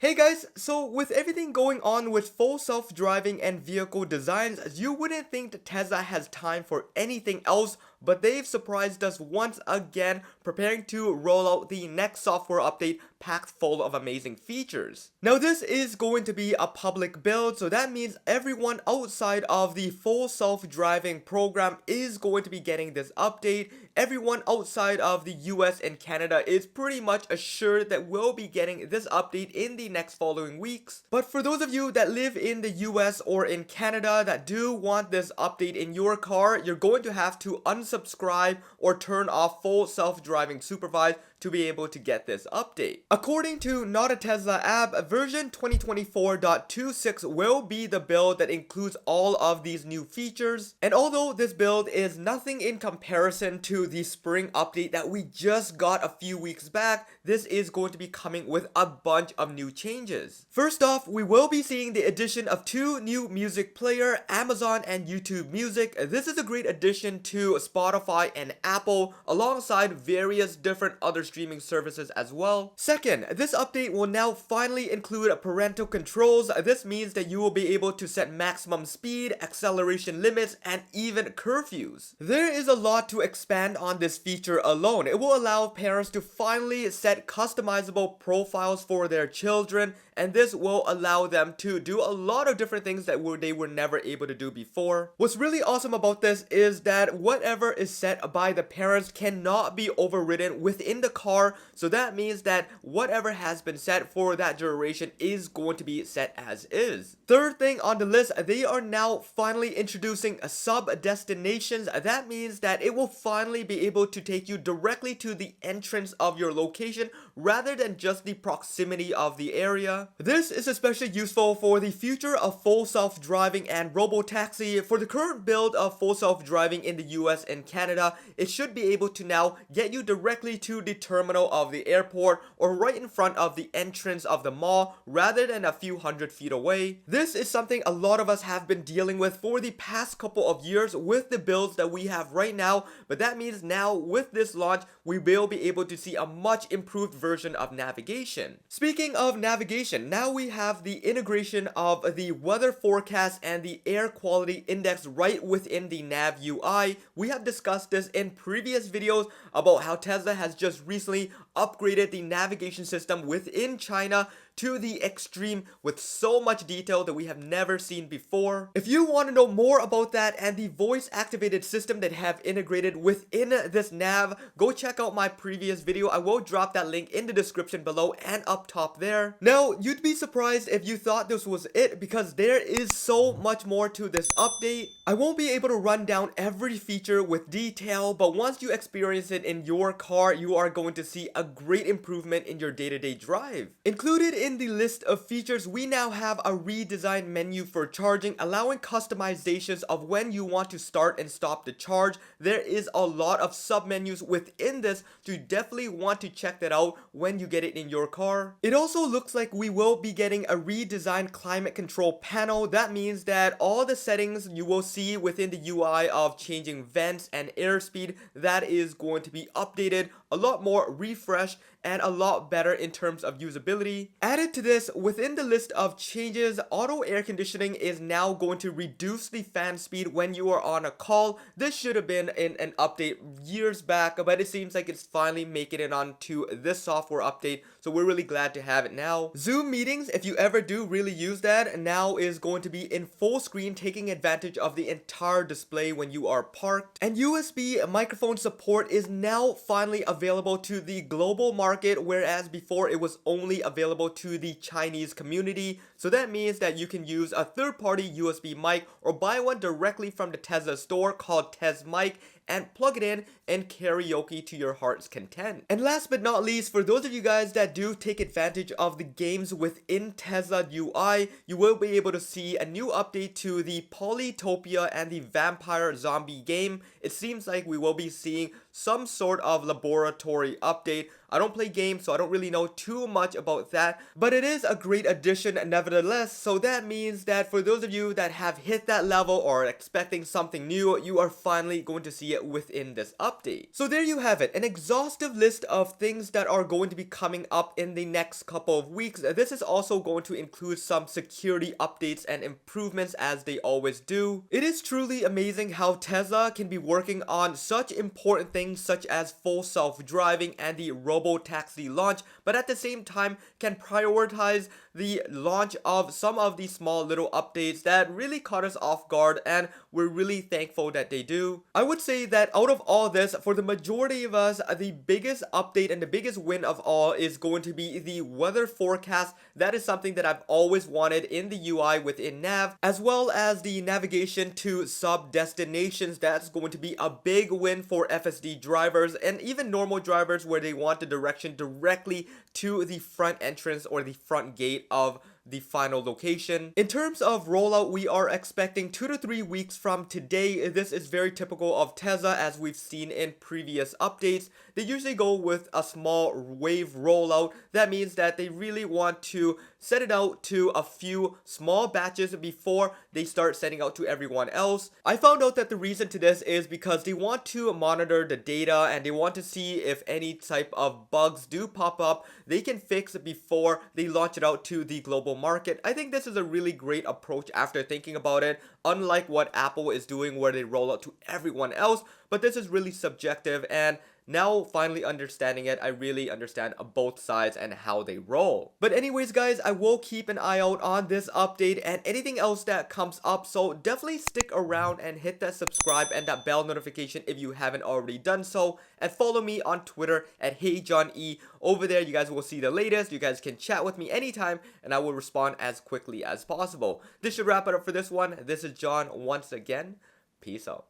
Hey guys, so with everything going on with full self-driving and vehicle designs, you wouldn't think that Tesla has time for anything else, but they've surprised us once again, preparing to roll out the next software update packed full of amazing features. Now this is going to be a public build, so that means everyone outside of the full self-driving program is going to be getting this update. Everyone outside of the US and Canada is pretty much assured that we'll be getting this update in the next following weeks. But for those of you that live in the US or in Canada that do want this update in your car, you're going to have to unsubscribe or turn off full self-driving supervised to be able to get this update. According to Not a Tesla app, version 2024.26 will be the build that includes all of these new features. And although this build is nothing in comparison to the spring update that we just got a few weeks back, this is going to be coming with a bunch of new changes. First off, we will be seeing the addition of two new music player, Amazon and YouTube Music. This is a great addition to Spotify and Apple alongside various different other streaming services as well. Second, this update will now finally include parental controls. This means that you will be able to set maximum speed, acceleration limits, and even curfews. There is a lot to expand on this feature alone. It will allow parents to finally set customizable profiles for their children, and this will allow them to do a lot of different things that they were never able to do before. What's really awesome about this is that whatever is set by the parents cannot be overridden within the car, so that means that whatever has been set for that duration is going to be set as is. Third thing on the list, they are now finally introducing sub-destinations. That means that it will finally be able to take you directly to the entrance of your location rather than just the proximity of the area. This is especially useful for the future of full self-driving and robotaxi. For the current build of full self-driving in the US and Canada, it should be able to now get you directly to the terminal of the airport or right in front of the entrance of the mall rather than a few hundred feet away. This is something a lot of us have been dealing with for the past couple of years with the builds that we have right now, but that means now with this launch we will be able to see a much improved version of navigation. Speaking of navigation, now we have the integration of the weather forecast and the air quality index right within the nav UI. We have discussed this in previous videos about how Tesla has just recently upgraded the navigation system within China to the extreme with so much detail that we have never seen before. If you want to know more about that and the voice activated system that have integrated within this nav, go check out my previous video. I will drop that link in the description below and up top there. Now, you'd be surprised if you thought this was it because there is so much more to this update. I won't be able to run down every feature with detail, but once you experience it in your car, you are going to see a great improvement in your day-to-day drive. Included in the list of features, we now have a redesigned menu for charging, allowing customizations of when you want to start and stop the charge. There is a lot of sub-menus within this, so you definitely want to check that out when you get it in your car. It also looks like we will be getting a redesigned climate control panel. That means that all the settings you will see within the UI of changing vents and airspeed, that is going to be updated, a lot more refreshed, and a lot better in terms of usability. Added to this, within the list of changes, auto air conditioning is now going to reduce the fan speed when you are on a call. This should have been in an update years back, but it seems like it's finally making it onto this software update, so we're really glad to have it now. Zoom meetings, if you ever do really use that, now is going to be in full screen, taking advantage of the entire display when you are parked. And USB microphone support is now finally available to the global market, whereas before it was only available to the Chinese community. So that means that you can use a third-party USB mic or buy one directly from the Tesla store called TesMic and plug it in and karaoke to your heart's content. And last but not least, for those of you guys that do take advantage of the games within Tesla UI, you will be able to see a new update to the Polytopia and the Vampire Zombie game. It seems like we will be seeing some sort of laboratory update. I don't play games, so I don't really know too much about that, but it is a great addition nevertheless. So that means that for those of you that have hit that level or are expecting something new, you are finally going to see see within this update. So there you have it, an exhaustive list of things that are going to be coming up in the next couple of weeks. This is also going to include some security updates and improvements as they always do. It is truly amazing how Tesla can be working on such important things such as full self-driving and the robo-taxi launch, but at the same time can prioritize the launch of some of these small little updates that really caught us off guard, and we're really thankful that they do. I would say that out of all this, for the majority of us, the biggest update and the biggest win of all is going to be the weather forecast. That is something that I've always wanted in the UI within Nav, as well as the navigation to sub destinations. That's going to be a big win for FSD drivers and even normal drivers where they want the direction directly to the front entrance or the front gate of the final location. In terms of rollout, we are expecting 2 to 3 weeks from today. This is very typical of Tesla, as we've seen in previous updates. They usually go with a small wave rollout. That means that they really want to set it out to a few small batches before they start sending out to everyone else. I found out that the reason to this is because they want to monitor the data and they want to see if any type of bugs do pop up, they can fix it before they launch it out to the global market. I think this is a really great approach after thinking about it, unlike what Apple is doing where they roll out to everyone else. But this is really subjective, and now finally understanding it, I really understand both sides and how they roll. But anyways guys, I will keep an eye out on this update and anything else that comes up, so definitely stick around and hit that subscribe and that bell notification if you haven't already done so, and follow me on Twitter at HeyJohnE. Over there you guys will see the latest. You guys can chat with me anytime and I will respond as quickly as possible. This should wrap it up for this one. This is John once again. Peace out.